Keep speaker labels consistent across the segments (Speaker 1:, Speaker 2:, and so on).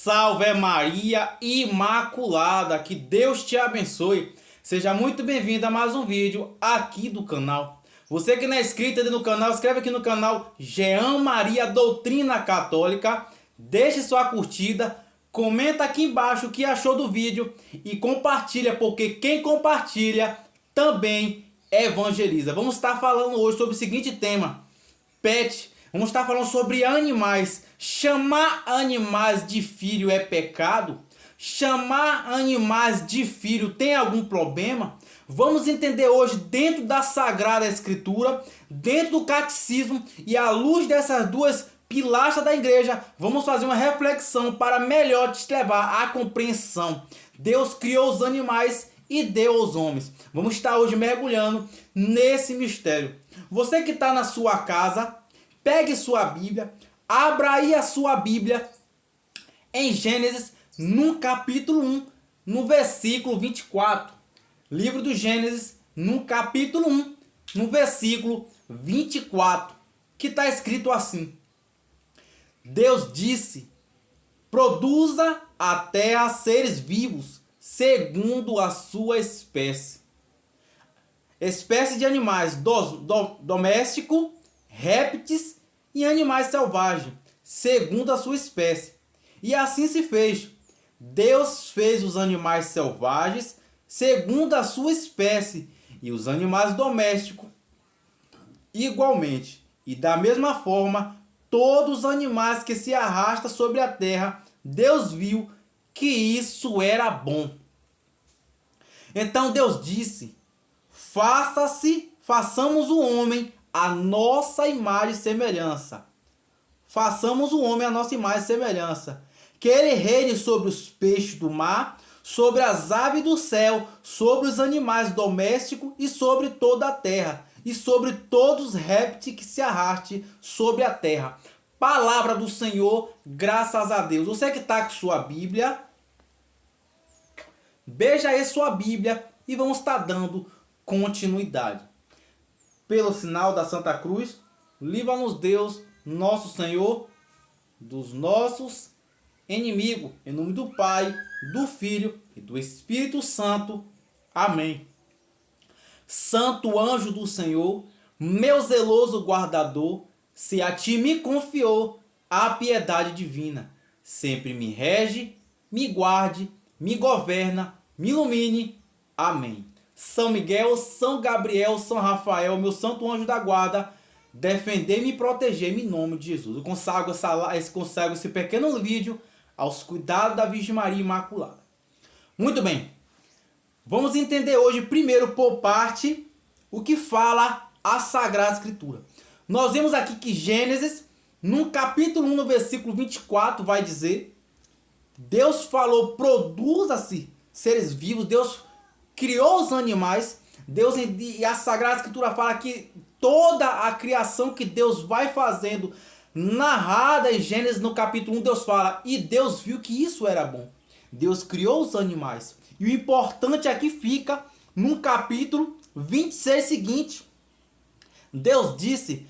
Speaker 1: Salve Maria Imaculada, que Deus te abençoe. Seja muito bem-vindo a mais um vídeo aqui do canal. Você que não é inscrito no canal, inscreve aqui no canal Jean Maria Doutrina Católica. Deixe sua curtida, comenta aqui embaixo o que achou do vídeo e compartilha, porque quem compartilha também evangeliza. Vamos estar falando hoje sobre o seguinte tema: pet. Vamos estar falando sobre animais. Chamar animais de filho é pecado? Chamar animais de filho tem algum problema? Vamos entender hoje dentro da Sagrada Escritura, dentro do Catecismo e à luz dessas duas pilastras da igreja, vamos fazer uma reflexão para melhor te levar à compreensão. Deus criou os animais e deu aos homens. Vamos estar hoje mergulhando nesse mistério. Você que está na sua casa, pegue sua Bíblia, abra aí a sua Bíblia em Gênesis, no capítulo 1, no versículo 24. Livro do Gênesis, no capítulo 1, no versículo 24, que está escrito assim: Deus disse: produza a terra seres vivos, segundo a sua espécie. Espécie de animais domésticos, répteis e animais selvagens, segundo a sua espécie. E assim se fez. Deus fez os animais selvagens, segundo a sua espécie, e os animais domésticos igualmente. E da mesma forma, todos os animais que se arrastam sobre a terra, Deus viu que isso era bom. Então Deus disse: façamos o homem a nossa imagem e semelhança. Façamos o homem a nossa imagem e semelhança. Que ele reine sobre os peixes do mar, sobre as aves do céu, sobre os animais domésticos e sobre toda a terra, e sobre todos os répteis que se arrastem sobre a terra. Palavra do Senhor, graças a Deus. Você que está com sua Bíblia, beija aí sua Bíblia e vamos estar dando continuidade. Pelo sinal da Santa Cruz, livra-nos Deus, nosso Senhor, dos nossos inimigos. Em nome do Pai, do Filho e do Espírito Santo. Amém. Santo anjo do Senhor, meu zeloso guardador, se a ti me confiou a piedade divina, sempre me rege, me guarde, me governa, me ilumine. Amém. São Miguel, São Gabriel, São Rafael, meu santo anjo da guarda, defender-me e proteger-me em nome de Jesus. Eu consagro esse pequeno vídeo aos cuidados da Virgem Maria Imaculada. Muito bem. Vamos entender hoje, primeiro por parte, o que fala a Sagrada Escritura. Nós vemos aqui que Gênesis, no capítulo 1, no versículo 24, vai dizer: Deus falou, produza-se seres vivos. Deus criou os animais. Deus, e a Sagrada Escritura fala que toda a criação que Deus vai fazendo, narrada em Gênesis no capítulo 1, Deus fala: e Deus viu que isso era bom. Deus criou os animais. E o importante aqui fica no capítulo 26 seguinte. Deus disse: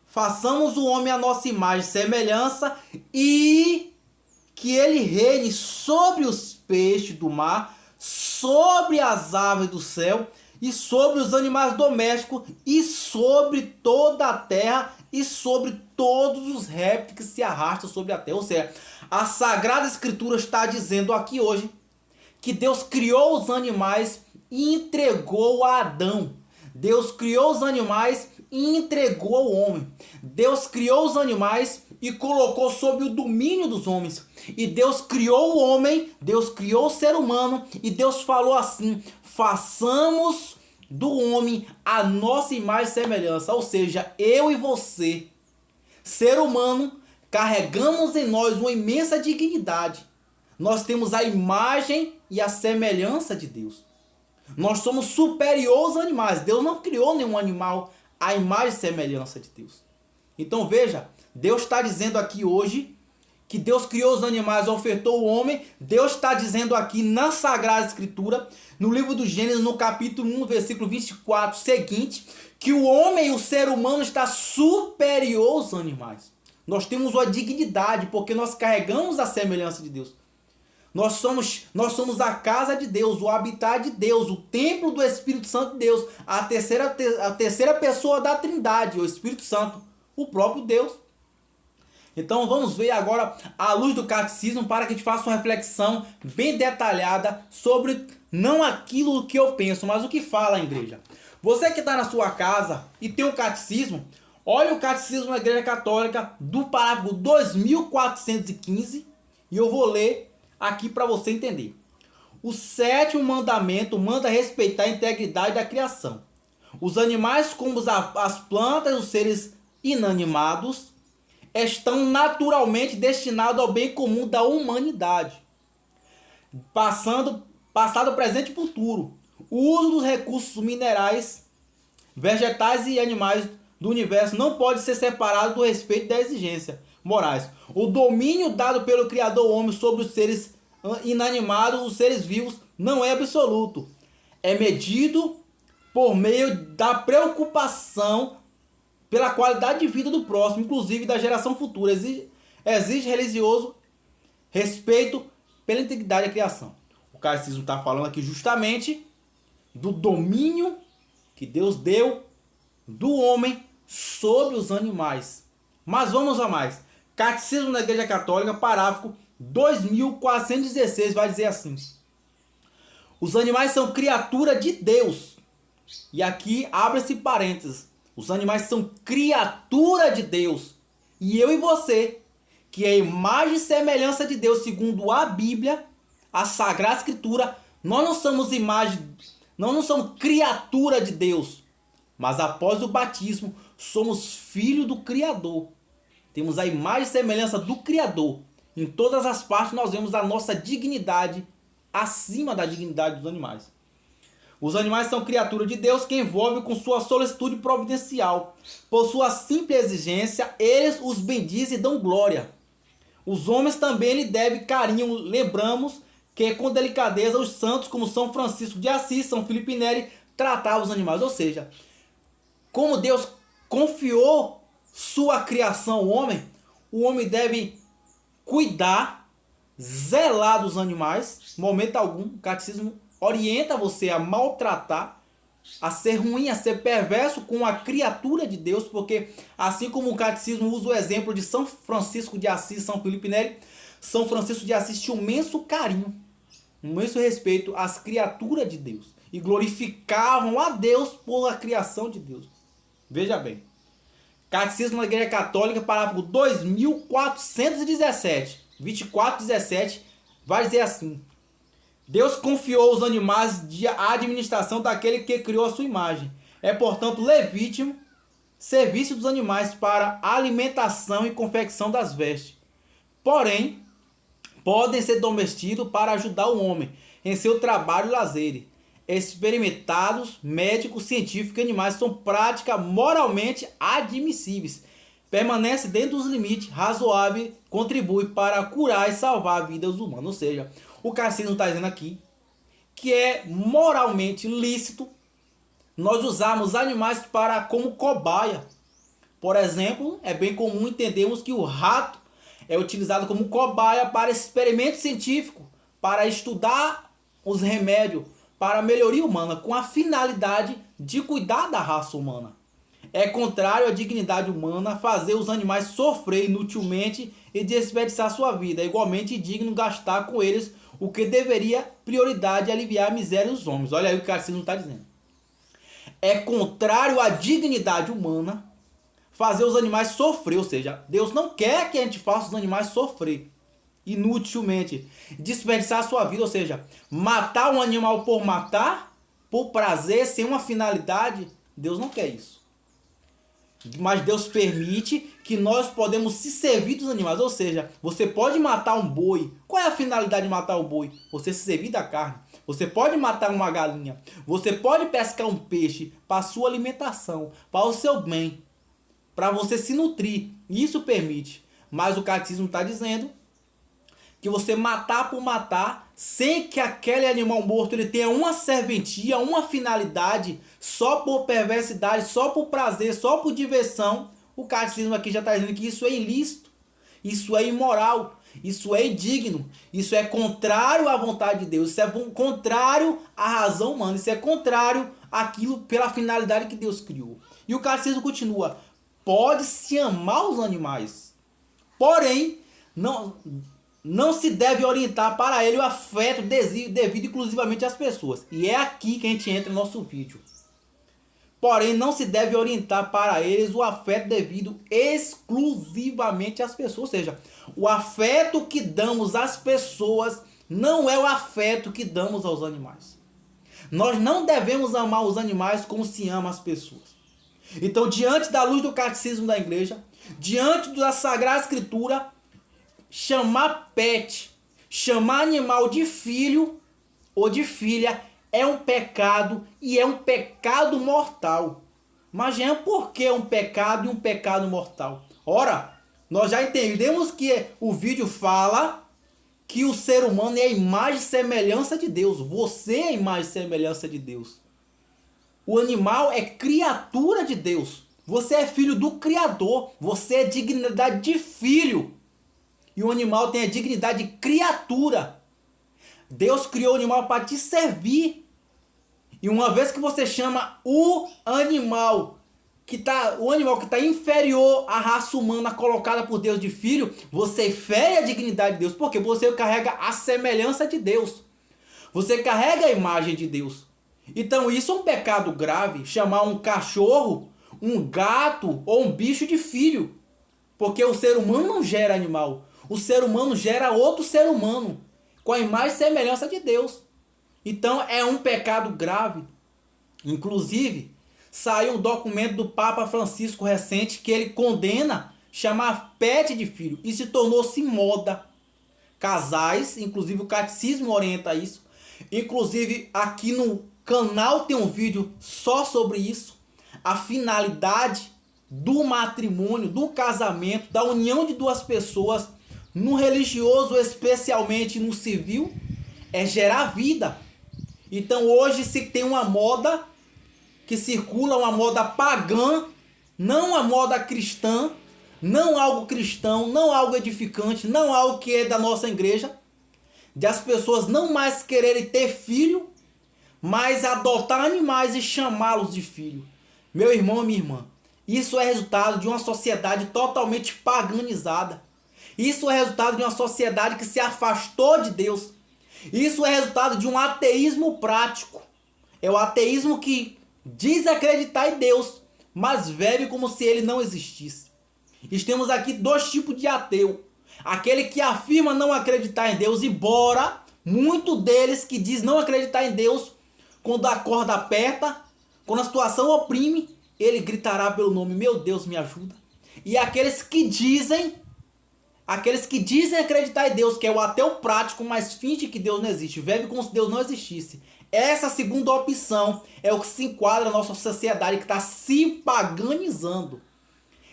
Speaker 1: façamos o homem a nossa imagem e semelhança, e que ele reine sobre os peixes do mar, sobre as aves do céu, e sobre os animais domésticos, e sobre toda a terra, e sobre todos os répteis que se arrastam sobre a terra. Ou seja, a Sagrada Escritura está dizendo aqui hoje que Deus criou os animais e entregou a Adão. Deus criou os animais e entregou ao homem. Deus criou os animais e colocou sob o domínio dos homens. E Deus criou o homem, Deus criou o ser humano, e Deus falou assim: façamos do homem a nossa imagem e semelhança. Ou seja, eu e você, ser humano, carregamos em nós uma imensa dignidade. Nós temos a imagem e a semelhança de Deus. Nós somos superiores aos animais. Deus não criou nenhum animal à imagem e semelhança de Deus. Então veja, Deus está dizendo aqui hoje que Deus criou os animais e ofertou o homem. Deus está dizendo aqui na Sagrada Escritura, no livro do Gênesis, no capítulo 1, versículo 24 seguinte, que o homem, o ser humano, está superior aos animais. Nós temos uma dignidade, porque nós carregamos a semelhança de Deus. Nós somos a casa de Deus, o habitat de Deus, o templo do Espírito Santo de Deus, a terceira pessoa da Trindade, o Espírito Santo, o próprio Deus. Então vamos ver agora, à luz do catecismo, para que a gente faça uma reflexão bem detalhada sobre não aquilo que eu penso, mas o que fala a igreja. Você que está na sua casa e tem um catecismo, olha o catecismo da Igreja Católica do parágrafo 2415 e eu vou ler aqui para você entender. O sétimo mandamento manda respeitar a integridade da criação. Os animais, como as plantas e os seres inanimados, estão naturalmente destinados ao bem comum da humanidade. Passado, presente e futuro. O uso dos recursos minerais, vegetais e animais do universo não pode ser separado do respeito das exigências morais. O domínio dado pelo Criador ao homem sobre os seres inanimados, os seres vivos, não é absoluto. É medido por meio da preocupação pela qualidade de vida do próximo, inclusive da geração futura. Exige religioso respeito pela integridade da criação. O catecismo está falando aqui justamente do domínio que Deus deu do homem sobre os animais. Mas vamos a mais. Catecismo da Igreja Católica, parágrafo 2416, vai dizer assim: os animais são criatura de Deus. E aqui abre-se parênteses. Os animais são criatura de Deus. E eu e você, que é a imagem e semelhança de Deus, segundo a Bíblia, a Sagrada Escritura, nós não somos criatura de Deus. Mas após o batismo, somos filhos do Criador. Temos a imagem e semelhança do Criador. Em todas as partes nós vemos a nossa dignidade acima da dignidade dos animais. Os animais são criatura de Deus que envolve com sua solicitude providencial. Por sua simples exigência, eles os bendizem e dão glória. Os homens também lhe devem carinho. Lembramos que com delicadeza os santos como São Francisco de Assis, São Filipe Neri, tratavam os animais. Ou seja, como Deus confiou sua criação ao homem, o homem deve cuidar, zelar dos animais. Momento algum, o catecismo orienta você a maltratar, a ser ruim, a ser perverso com a criatura de Deus, porque assim como o catecismo usa o exemplo de São Francisco de Assis, São Filipe Neri, São Francisco de Assis tinha um imenso carinho, um imenso respeito às criaturas de Deus e glorificavam a Deus por a criação de Deus. Veja bem, Catecismo da Igreja Católica, parágrafo 2417, 2417, vai dizer assim: Deus confiou aos animais a administração daquele que criou a sua imagem. É, portanto, legítimo serviço dos animais para a alimentação e confecção das vestes. Porém, podem ser domesticados para ajudar o homem em seu trabalho e lazer. Experimentados, médicos, científicos e animais são práticas moralmente admissíveis. Permanece dentro dos limites razoáveis, contribui para curar e salvar vidas humanas. Ou seja, o catecismo está dizendo aqui que é moralmente lícito nós usarmos animais como cobaia. Por exemplo, é bem comum entendermos que o rato é utilizado como cobaia para experimento científico, para estudar os remédios, para a melhoria humana, com a finalidade de cuidar da raça humana. É contrário à dignidade humana fazer os animais sofrer inutilmente e desperdiçar sua vida. É igualmente indigno gastar com eles o que deveria prioridade aliviar a miséria dos homens. Olha aí o que o catecismo está dizendo. É contrário à dignidade humana fazer os animais sofrer. Ou seja, Deus não quer que a gente faça os animais sofrer inutilmente, desperdiçar a sua vida. Ou seja, matar um animal por matar, por prazer, sem uma finalidade. Deus não quer isso. Mas Deus permite que nós podemos se servir dos animais. Ou seja, você pode matar um boi. Qual é a finalidade de matar o boi? Você se servir da carne. Você pode matar uma galinha. Você pode pescar um peixe para a sua alimentação, para o seu bem, para você se nutrir. Isso permite. Mas o catecismo está dizendo que você matar por matar, sem que aquele animal morto ele tenha uma serventia, uma finalidade, só por perversidade, só por prazer, só por diversão, O catecismo aqui já está dizendo que isso é ilícito, isso é imoral, isso é indigno, isso é contrário à vontade de Deus, isso é contrário à razão humana, isso é contrário àquilo pela finalidade que Deus criou. E o catecismo continua: pode-se amar os animais, porém não se deve orientar para ele o afeto devido exclusivamente às pessoas. E é aqui que a gente entra no nosso vídeo. Porém, não se deve orientar para eles o afeto devido exclusivamente às pessoas. Ou seja, o afeto que damos às pessoas não é o afeto que damos aos animais. Nós não devemos amar os animais como se ama as pessoas. Então, diante da luz do catecismo da igreja, diante da Sagrada Escritura, chamar pet, chamar animal de filho ou de filha é um pecado, e é um pecado mortal. Mas Jean, por que um pecado e um pecado mortal? Ora, nós já entendemos que o vídeo fala que o ser humano é a imagem e semelhança de Deus. Você é a imagem e semelhança de Deus. O animal é criatura de Deus. Você é filho do Criador. Você é dignidade de filho. E o animal tem a dignidade de criatura. Deus criou o animal para te servir. E uma vez que você chama o animal que está inferior à raça humana colocada por Deus de filho, você fere a dignidade de Deus, porque você carrega a semelhança de Deus. Você carrega a imagem de Deus. Então isso é um pecado grave, chamar um cachorro, um gato ou um bicho de filho. Porque o ser humano não gera animal. O ser humano gera outro ser humano, com a imagem e semelhança de Deus. Então é um pecado grave. Inclusive, saiu um documento do Papa Francisco recente que ele condena chamar pet de filho. E se tornou-se moda. Casais, inclusive o catecismo orienta isso. Inclusive aqui no canal tem um vídeo só sobre isso. A finalidade do matrimônio, do casamento, da união de duas pessoas, no religioso, especialmente no civil, é gerar vida. Então hoje se tem uma moda que circula, uma moda pagã, não a moda cristã, não algo cristão, não algo edificante, não algo que é da nossa igreja, de as pessoas não mais quererem ter filho, mas adotar animais e chamá-los de filho. Meu irmão e minha irmã, isso é resultado de uma sociedade totalmente paganizada. Isso é resultado de uma sociedade que se afastou de Deus. Isso é resultado de um ateísmo prático. É o ateísmo que diz acreditar em Deus, mas vive como se ele não existisse. E temos aqui dois tipos de ateu. Aquele que afirma não acreditar em Deus, embora muitos deles que diz não acreditar em Deus, quando a corda aperta, quando a situação oprime, ele gritará pelo nome: meu Deus, me ajuda. E aqueles que dizem acreditar em Deus, que é o ateu prático, mas finge que Deus não existe, vive como se Deus não existisse. Essa segunda opção é o que se enquadra na nossa sociedade que está se paganizando.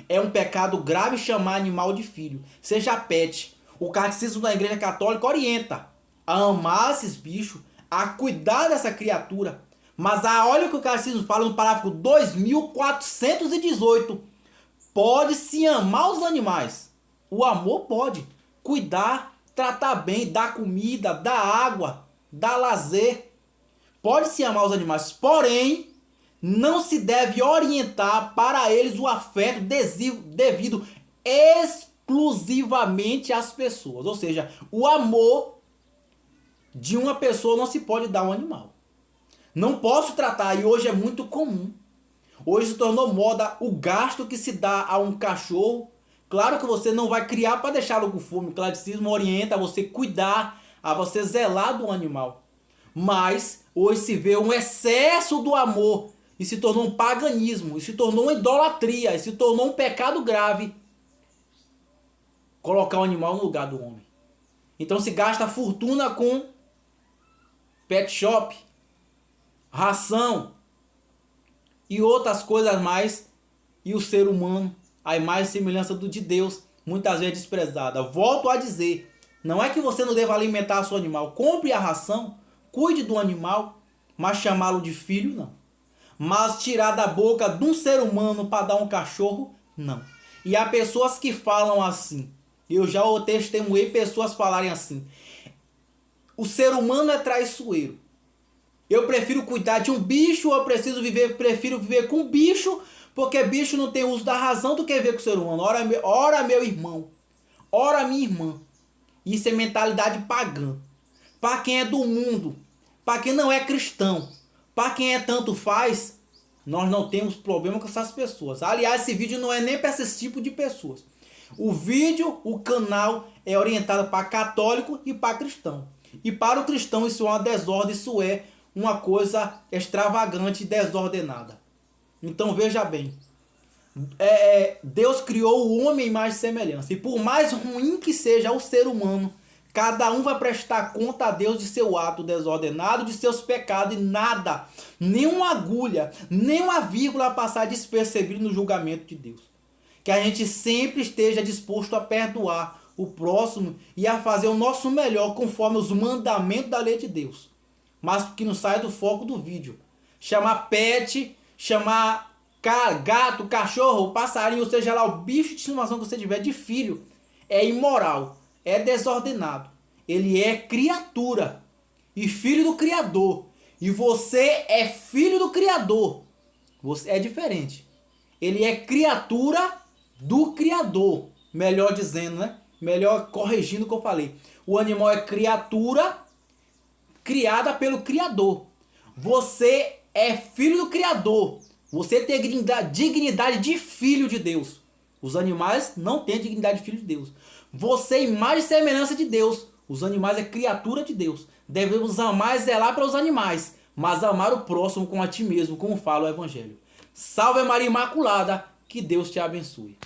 Speaker 1: É um pecado grave chamar animal de filho, seja pet. O catecismo da Igreja Católica orienta a amar esses bichos, a cuidar dessa criatura. Mas olha o que o catecismo fala no parágrafo 2418. Pode-se amar os animais. O amor pode cuidar, tratar bem, dar comida, dar água, dar lazer. Pode-se amar os animais, porém, não se deve orientar para eles o afeto devido exclusivamente às pessoas. Ou seja, o amor de uma pessoa não se pode dar a um animal. Não posso tratar, e hoje é muito comum. Hoje se tornou moda o gasto que se dá a um cachorro. Claro que você não vai criar para deixá-lo com fome. O catecismo orienta a você cuidar, a você zelar do animal. Mas hoje se vê um excesso do amor e se tornou um paganismo, e se tornou uma idolatria, e se tornou um pecado grave colocar o animal no lugar do homem. Então se gasta fortuna com pet shop, ração e outras coisas mais, e o ser humano, a imagem e semelhança de Deus, muitas vezes desprezada. Volto a dizer, não é que você não deva alimentar o seu animal. Compre a ração, cuide do animal, mas chamá-lo de filho, não. Mas tirar da boca de um ser humano para dar um cachorro, não. E há pessoas que falam assim. Eu já testemunhei pessoas falarem assim. O ser humano é traiçoeiro. Eu prefiro cuidar de um bicho, eu prefiro viver com um bicho, porque bicho não tem uso da razão do que viver com o ser humano. Ora meu irmão, ora minha irmã. Isso é mentalidade pagã. Para quem é do mundo, para quem não é cristão, para quem é tanto faz, nós não temos problema com essas pessoas. Aliás, esse vídeo não é nem para esse tipo de pessoas. O canal é orientado para católico e para cristão. E para o cristão isso é uma desordem, isso é uma coisa extravagante e desordenada. Então veja bem, Deus criou o homem em imagem e semelhança. E por mais ruim que seja o ser humano, cada um vai prestar conta a Deus de seu ato desordenado, de seus pecados, e nada, nem uma agulha, nem uma vírgula passar despercebido no julgamento de Deus. Que a gente sempre esteja disposto a perdoar o próximo e a fazer o nosso melhor conforme os mandamentos da lei de Deus. Mas que não saia do foco do vídeo. Chamar pet, chamar gato, cachorro, passarinho, ou seja lá, o bicho de estimação que você tiver de filho, é imoral, é desordenado. Ele é criatura e filho do Criador. E você é filho do Criador. Você é diferente. Ele é criatura do Criador. Melhor dizendo, né? Melhor corrigindo o que eu falei. O animal é criatura criada pelo Criador. Você é filho do Criador. Você tem dignidade de filho de Deus. Os animais não têm dignidade de filho de Deus. Você é imagem e semelhança de Deus. Os animais é criatura de Deus. Devemos amar e zelar pelos animais, mas amar o próximo como a ti mesmo, como fala o Evangelho. Salve Maria Imaculada, que Deus te abençoe.